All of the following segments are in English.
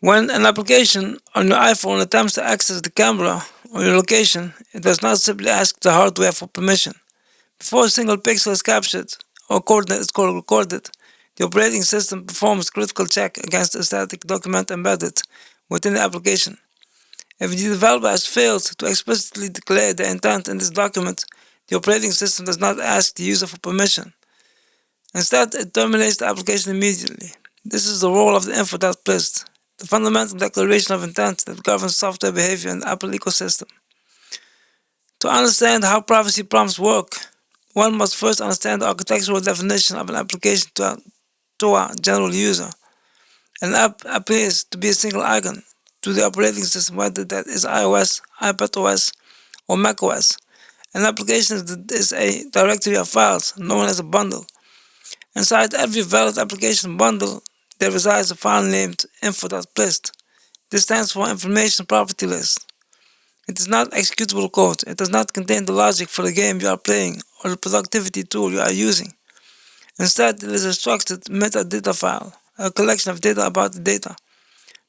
When an application on your iPhone attempts to access the camera or your location, it does not simply ask the hardware for permission. Before a single pixel is captured or coordinate is recorded, the operating system performs a critical check against the static document embedded within the application. If the developer has failed to explicitly declare the intent in this document, the operating system does not ask the user for permission. Instead, it terminates the application immediately. This is the role of the Info.plist, the fundamental declaration of intent that governs software behavior in the Apple ecosystem. To understand how privacy prompts work, one must first understand the architectural definition of an application to a general user. An app appears to be a single icon to the operating system, whether that is iOS, iPadOS, or macOS. An application is a directory of files known as a bundle. Inside every valid application bundle, there resides a file named info.plist. This stands for Information Property List. It is not executable code. It does not contain the logic for the game you are playing or the productivity tool you are using. Instead, it is a structured metadata file, a collection of data about the data.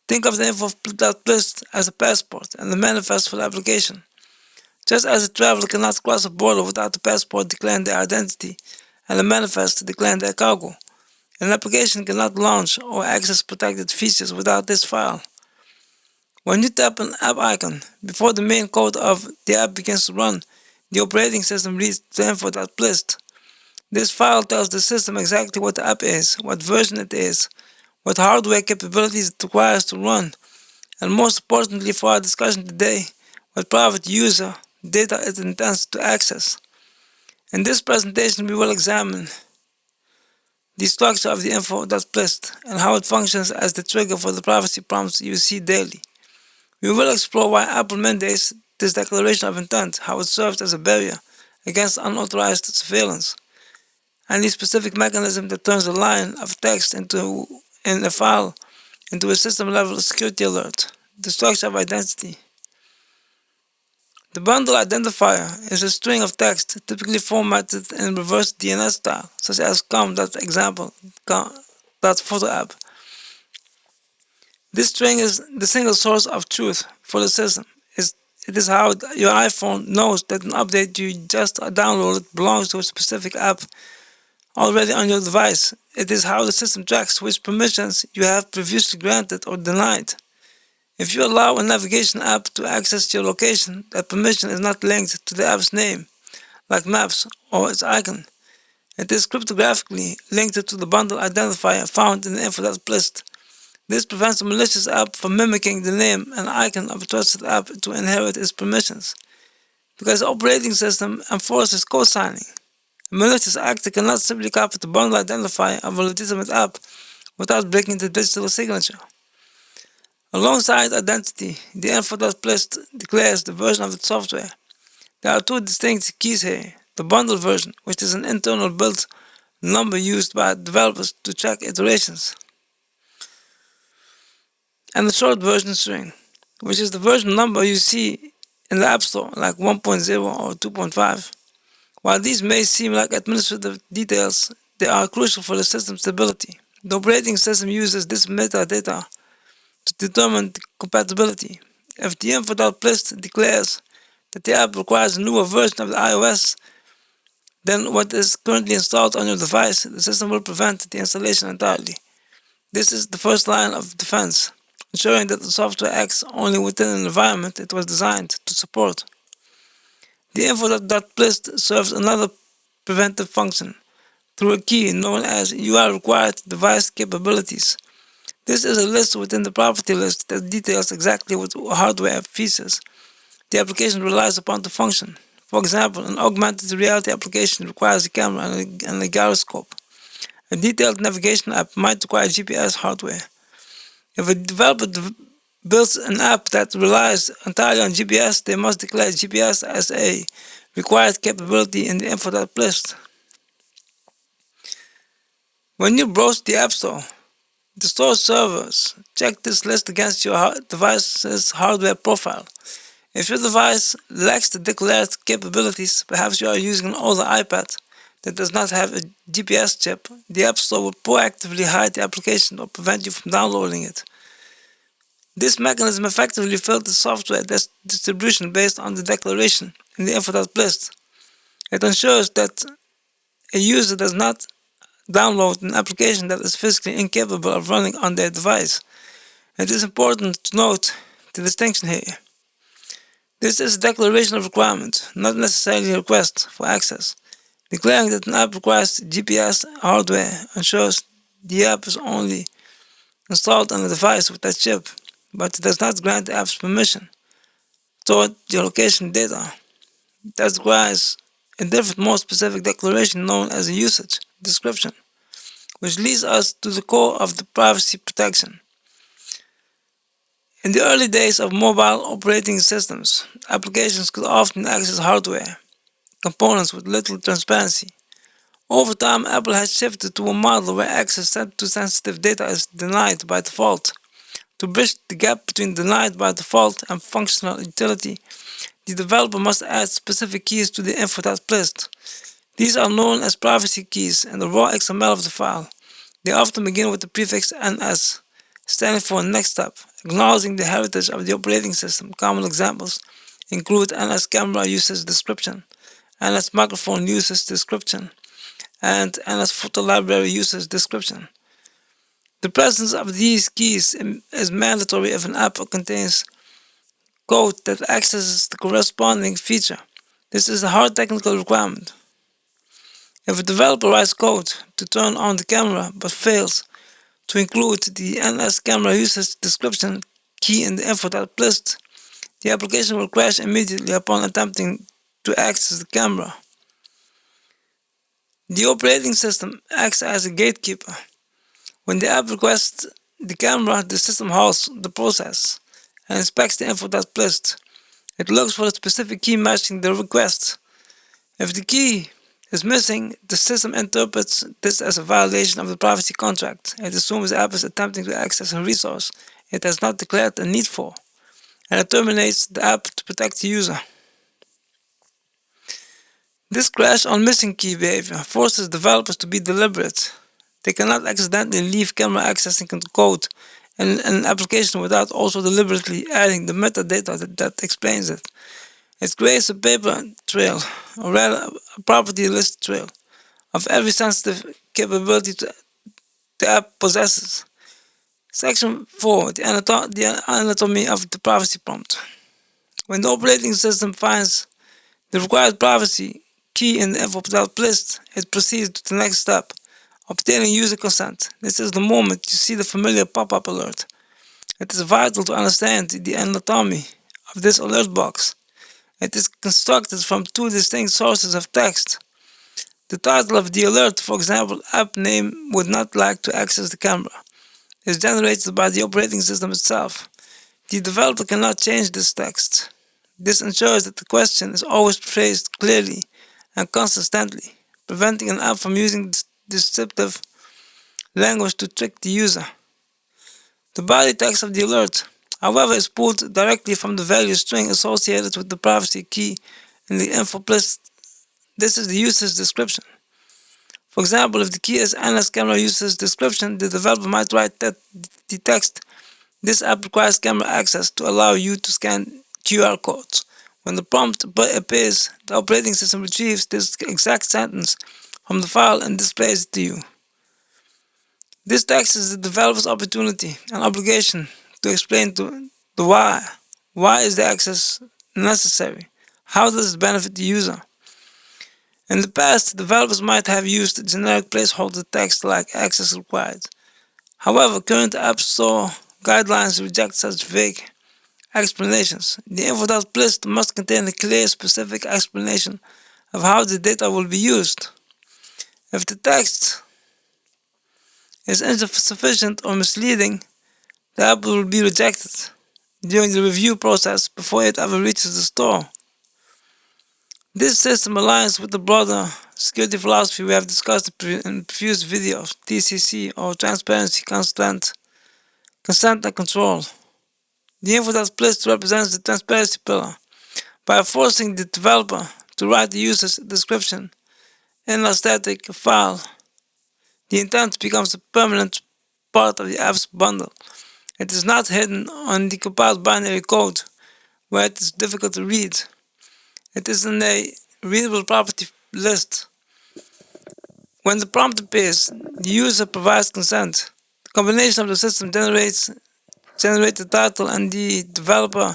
Think of the info.plist as a passport and the manifest for the application. Just as a traveler cannot cross a border without the passport declaring their identity and the manifest declaring their cargo, an application cannot launch or access protected features without this file. When you tap an app icon, before the main code of the app begins to run, the operating system reads the info.plist. This file tells the system exactly what the app is, what version it is, what hardware capabilities it requires to run, and most importantly for our discussion today, what private user data it intends to access. In this presentation, we will examine the structure of the info.plist and how it functions as the trigger for the privacy prompts you see daily. We will explore why Apple mandates this declaration of intent, how it serves as a barrier against unauthorized surveillance, and the specific mechanism that turns a line of text in a file into a system-level security alert, the structure of identity. The bundle identifier is a string of text typically formatted in reverse DNS style, such as com.example.photoapp. This string is the single source of truth for the system. It is how your iPhone knows that an update you just downloaded belongs to a specific app already on your device. It is how the system tracks which permissions you have previously granted or denied. If you allow a navigation app to access your location, that permission is not linked to the app's name, like Maps or its icon. It is cryptographically linked to the bundle identifier found in the info.plist. This prevents a malicious app from mimicking the name and icon of a trusted app to inherit its permissions, because the operating system enforces co-signing. A malicious actor cannot simply copy the bundle identifier of a legitimate app without breaking the digital signature. Alongside identity, the info.plist declares the version of its software. There are two distinct keys here: the bundle version, which is an internal built number used by developers to track iterations, and the short version string, which is the version number you see in the App Store, like 1.0 or 2.5. While these may seem like administrative details, they are crucial for the system stability. The operating system uses this metadata to determine the compatibility. If the info.plist declares that the app requires a newer version of the iOS than what is currently installed on your device, the system will prevent the installation entirely. This is the first line of defense, ensuring that the software acts only within an environment it was designed to support. The info.plist serves another preventive function through a key known as UI required device capabilities. This is a list within the property list that details exactly what hardware features the application relies upon to function. For example, an augmented reality application requires a camera and a gyroscope. A detailed navigation app might require GPS hardware. If a developer builds an app that relies entirely on GPS, they must declare GPS as a required capability in the info.plist. When you browse the App Store, the store servers check this list against your device's hardware profile. If your device lacks the declared capabilities, perhaps you are using an older iPad that does not have a GPS chip, the App Store will proactively hide the application or prevent you from downloading it. This mechanism effectively filters software distribution based on the declaration in the Info.plist. It ensures that a user does not download an application that is physically incapable of running on their device. It is important to note the distinction here. This is a declaration of requirement, not necessarily a request for access. Declaring that an app requires GPS hardware ensures the app is only installed on a device with that chip, but it does not grant the app's permission toward the location data. That requires a different, more specific declaration known as a usage description, which leads us to the core of the privacy protection. In the early days of mobile operating systems, applications could often access hardware components with little transparency. Over time, Apple has shifted to a model where access to sensitive data is denied by default. To bridge the gap between denied by default and functional utility, the developer must add specific keys to the Info.plist. These are known as privacy keys in the raw XML of the file. They often begin with the prefix NS, standing for next step, acknowledging the heritage of the operating system. Common examples include NS camera usage description, NS microphone usage description, and NS photo library usage description. The presence of these keys is mandatory if an app contains code that accesses the corresponding feature. This is a hard technical requirement. If a developer writes code to turn on the camera but fails to include the NS camera usage description key in the Info.plist, the application will crash immediately upon attempting to access the camera. The operating system acts as a gatekeeper. When the app requests the camera, the system halts the process and inspects the Info.plist. It looks for a specific key matching the request. If the key is missing, the system interprets this as a violation of the privacy contract. It assumes the app is attempting to access a resource it has not declared a need for, and it terminates the app to protect the user. This crash on missing key behavior forces developers to be deliberate. They cannot accidentally leave camera accessing code in an application without also deliberately adding the metadata that explains it. It creates a paper trail, or rather a property list trail, of every sensitive capability the app possesses. Section 4. The anatomy of the privacy prompt. When the operating system finds the required privacy key in the Info.plist, it proceeds to the next step, obtaining user consent. This is the moment you see the familiar pop-up alert. It is vital to understand the anatomy of this alert box. It is constructed from two distinct sources of text. The title of the alert, for example, app name would not like to access the camera, is generated by the operating system itself. The developer cannot change this text. This ensures that the question is always phrased clearly and consistently, preventing an app from using deceptive language to trick the user. The body text of the alert, however, is pulled directly from the value string associated with the privacy key in the Info.plist. This is the usage description. For example, if the key is NS camera usage description, the developer might write that the text, "This app requires camera access to allow you to scan QR codes." When the prompt appears, the operating system retrieves this exact sentence from the file and displays it to you. This text is the developer's opportunity and obligation to explain to the why. Why is the access necessary? How does it benefit the user? In the past, developers might have used generic placeholder text like access required. However, current App Store guidelines reject such vague explanations. The Info.plist must contain a clear, specific explanation of how the data will be used. If the text is insufficient or misleading, the app will be rejected during the review process before it ever reaches the store. This system aligns with the broader security philosophy we have discussed in previous videos, TCC, or transparency, consent and control. The Info.plist represents the transparency pillar. By forcing the developer to write the user's description in a static file, the intent becomes a permanent part of the app's bundle. It is not hidden on the compiled binary code where it is difficult to read. It is in a readable property list. When the prompt appears, the user provides consent. The combination of the system generates the title and the developer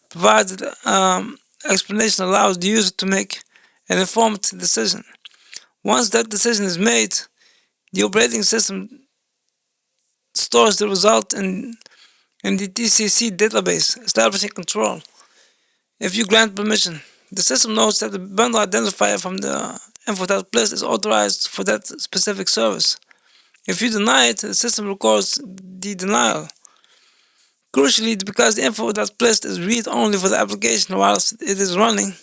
provided explanation allows the user to make an informed decision. Once that decision is made, the operating system stores the result in the TCC database, establishing control. If you grant permission, the system knows that the bundle identifier from the Info.plist is authorized for that specific service. If you deny it, the system records the denial. Crucially, because the Info.plist is read-only for the application whilst it is running,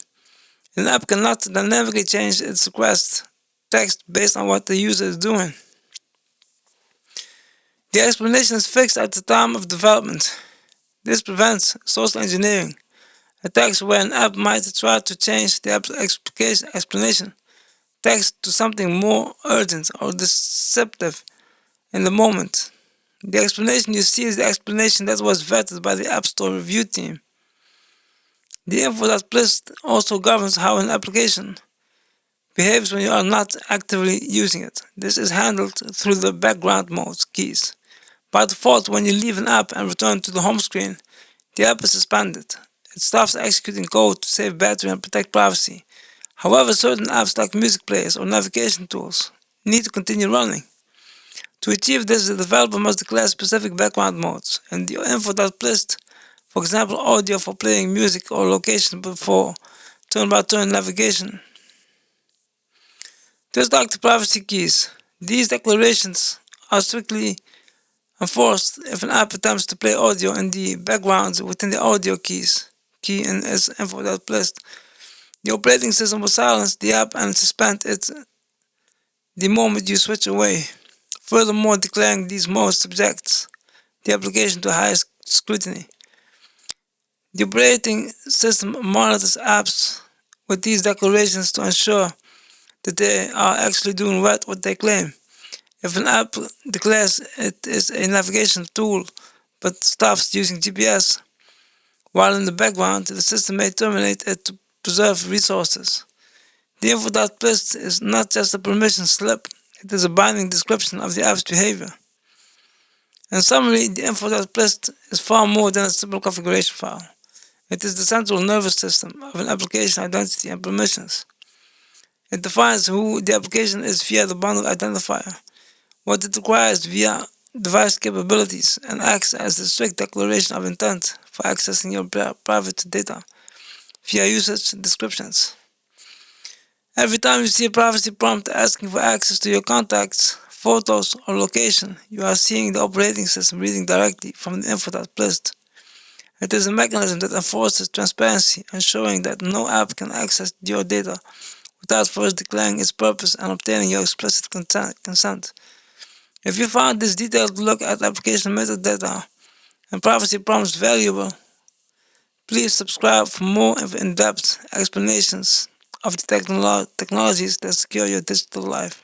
an app cannot dynamically change its request text based on what the user is doing. The explanation is fixed at the time of development. This prevents social engineering, attacks where an app might try to change the app's explanation text to something more urgent or deceptive in the moment. The explanation you see is the explanation that was vetted by the App Store review team. The Info.plist also governs how an application behaves when you are not actively using it. This is handled through the background mode keys. By default, when you leave an app and return to the home screen, the app is suspended. It stops executing code to save battery and protect privacy. However, certain apps like music players or navigation tools need to continue running. To achieve this, the developer must declare specific background modes. In the Info.plist, for example, audio for playing music or location for turn-by-turn navigation. Just like the privacy keys, these declarations are strictly enforced if an app attempts to play audio in the background within the audio key in its Info.plist. The operating system will silence the app and suspend it the moment you switch away. Furthermore, declaring these modes subjects the application to higher scrutiny. The operating system monitors apps with these declarations to ensure that they are actually doing what they claim. If an app declares it is a navigation tool but stops using GPS while in the background, the system may terminate it to preserve resources. The Info.plist is not just a permission slip, it is a binding description of the app's behavior. In summary, the Info.plist is far more than a simple configuration file. It is the central nervous system of an application identity and permissions. It defines who the application is via the bundle identifier, what it requires via device capabilities, and acts as a strict declaration of intent for accessing your private data via usage descriptions. Every time you see a privacy prompt asking for access to your contacts, photos, or location, you are seeing the operating system reading directly from the Info.plist. It is a mechanism that enforces transparency, ensuring that no app can access your data without first declaring its purpose and obtaining your explicit consent. If you found this detailed look at application metadata and privacy prompts valuable, please subscribe for more in-depth explanations of the technologies that secure your digital life.